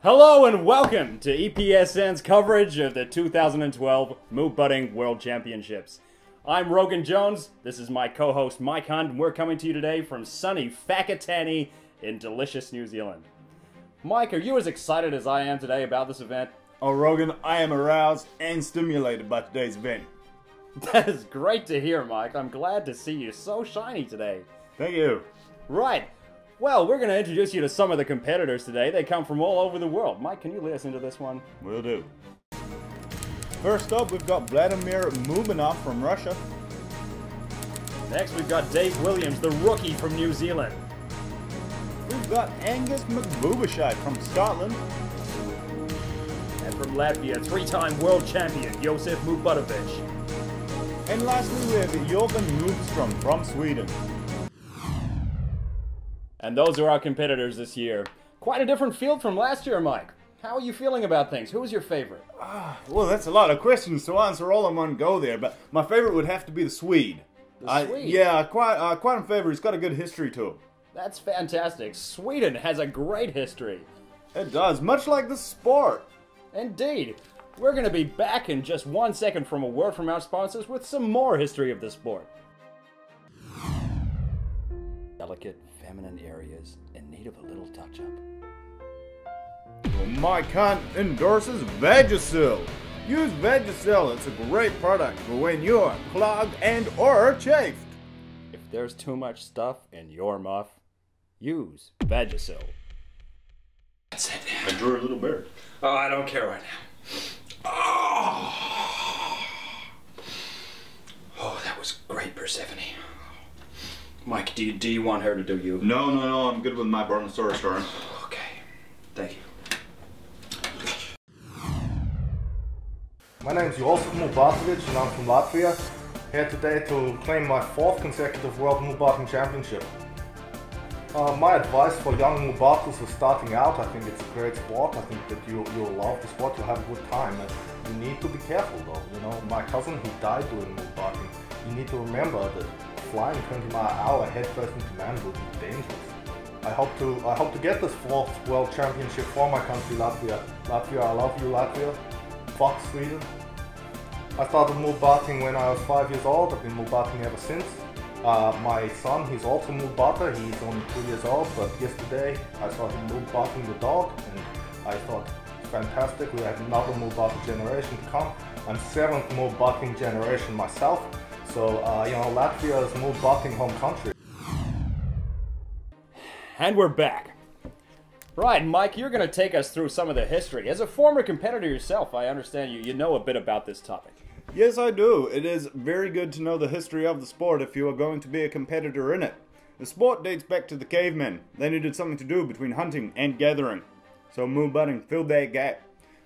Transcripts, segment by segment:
Hello and welcome to EPSN's coverage of the 2012 Moobbutting World Championships. I'm Rogan Jones, this is my co-host Mike Hunt, and we're coming to you today from sunny Whakatane in delicious New Zealand. Mike, are you as excited as I am today about this event? Oh, Rogan, I am aroused and stimulated by today's event. That is great to hear, Mike. I'm glad to see you so shiny today. Thank you. Right. Well, we're going to introduce you to some of the competitors today. They come from all over the world. Mike, can you lead us into this one? Will do. First up, we've got Vladimir Moobbutting from Russia. Next, we've got Dave Williams, the rookie from New Zealand. We've got Angus McBoobershite from Scotland. And from Latvia, three-time world champion, Josef Moobbuttovic. And lastly, we have Jörgen Moobstrom from Sweden. And those are our competitors this year. Quite a different field from last year, Mike. How are you feeling about things? Who was your favorite? Well, that's a lot of questions to answer all in one go there, but my favorite would have to be the Swede. The Swede? Yeah, quite in favor. He's got a good history to him. That's fantastic. Sweden has a great history. It does, much like the sport. Indeed. We're going to be back in just 1 second from a word from our sponsors with some more history of the sport. Delicate, feminine areas in need of a little touch-up. Well, Mike Hunt endorses Vagisil. Use Vagisil. It's a great product for when you're clogged and or chafed. If there's too much stuff in your muff, use Vagisil. That's it. I drew a little bird. Oh, I don't care right now. Oh, that was great, Persephone. Mike, do you want her to do you? No, I'm good with my Brontosaurus turn. Okay, thank you. My name is Josef Moobbuttovic and I'm from Latvia. Here today to claim my 4th consecutive World Moobbutting Championship. My advice for young Moobutts who are starting out, I think it's a great sport. I think that you'll love the sport, you'll have a good time. And you need to be careful though. You know, my cousin, he died doing Moobbutting. You need to remember that flying 20 miles an hour head first into man would be dangerous. I hope to get this 4th World Championship for my country, Latvia. Latvia, I love you, Latvia. Fuck Sweden. I started Moobbutting when I was 5 years old. I've been Moobbutting ever since. My son, he's also a Moobbutter. He's only 2 years old, but yesterday I saw him Moobbutting the dog, and I thought, fantastic, we have another Moobbutter generation to come. I'm 7th Moobbutting generation myself, so you know, Latvia is Moobbutting home country. And we're back. Right, Mike, you're going to take us through some of the history. As a former competitor yourself, I understand you know a bit about this topic. Yes, I do. It is very good to know the history of the sport if you are going to be a competitor in it. The sport dates back to the cavemen. They needed something to do between hunting and gathering. So Moobbutting filled that gap.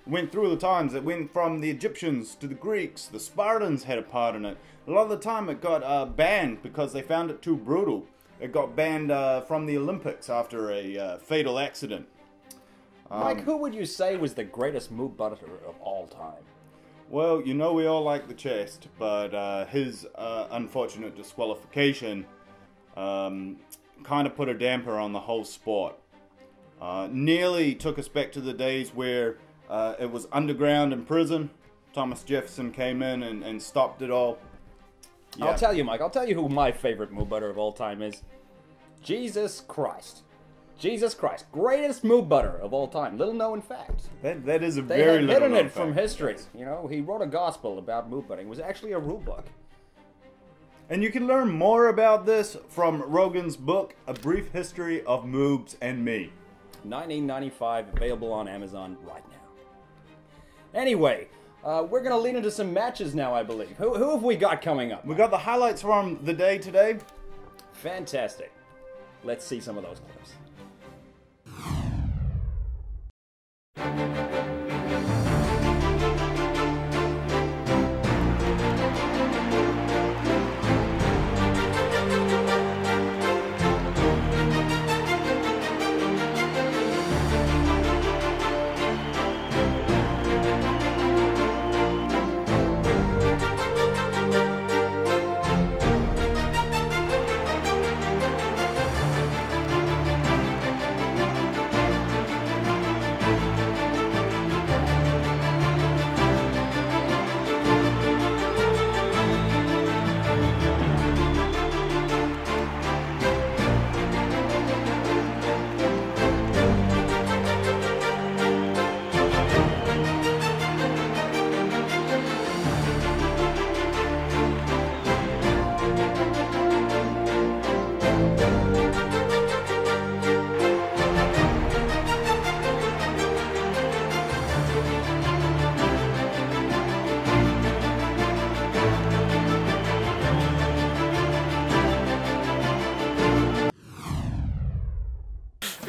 It went through the times. It went from the Egyptians to the Greeks. The Spartans had a part in it. A lot of the time it got banned because they found it too brutal. It got banned from the Olympics after a fatal accident. Mike, who would you say was the greatest Moobbutter of all time? Well, you know we all like the chest, but his unfortunate disqualification kind of put a damper on the whole sport. Nearly took us back to the days where it was underground in prison. Thomas Jefferson came in and stopped it all. Yeah. I'll tell you, Mike, I'll tell you who my favorite Moobbutter of all time is. Jesus Christ. Jesus Christ, greatest Moobbutter of all time. Little known fact. That is a They very had little hidden known it from fact. history. Yes. You know, he wrote a gospel about Moobbutting. It was actually a rule book. And you can learn more about this from Rogan's book, A Brief History of Moobs and Me. 1995, available on Amazon right now. Anyway, we're going to lead into some matches now, I believe. Who have we got coming up? We got the highlights from the day today. Fantastic. Let's see some of those clips.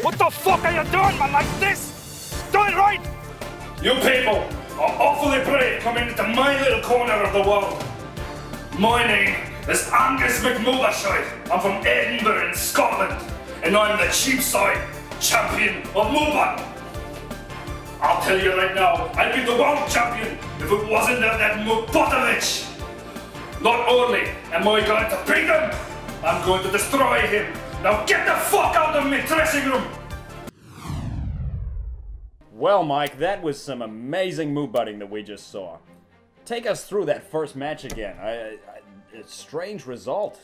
What the fuck are you doing, man, like this? Do it right! You people are awfully brave coming into my little corner of the world. My name is Angus McMoobbutts. I'm from Edinburgh in Scotland, and I'm the Cheapside champion of Moobbutting. I'll tell you right now, I'd be the world champion if it wasn't for that Moobuttovich. Not only am I going to beat him, I'm going to destroy him. Now get the fuck out of my dressing room! Well, Mike, that was some amazing Moobbutting that we just saw. Take us through that first match again. A strange result.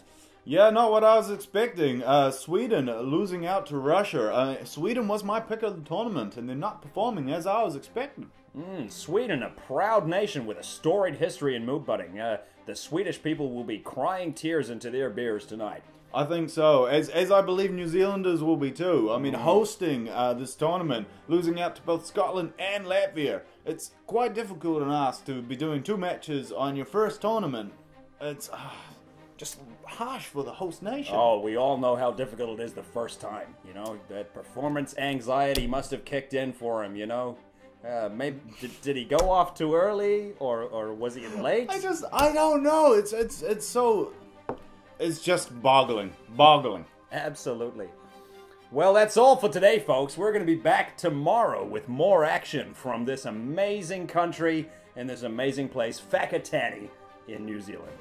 Yeah, not what I was expecting. Sweden losing out to Russia. Sweden was my pick of the tournament, and they're not performing as I was expecting. Sweden, a proud nation with a storied history in Moobbutting. The Swedish people will be crying tears into their beers tonight. I think so, as I believe New Zealanders will be too. I mean, hosting this tournament, losing out to both Scotland and Latvia. It's quite difficult and asked to be doing 2 matches on your first tournament. It's just harsh for the host nation. Oh, we all know how difficult it is the first time. You know, that performance anxiety must have kicked in for him, you know. Maybe did he go off too early, or was he late? I don't know. It's just boggling. Absolutely. Well, that's all for today, folks. We're going to be back tomorrow with more action from this amazing country and this amazing place, Whakatane, in New Zealand.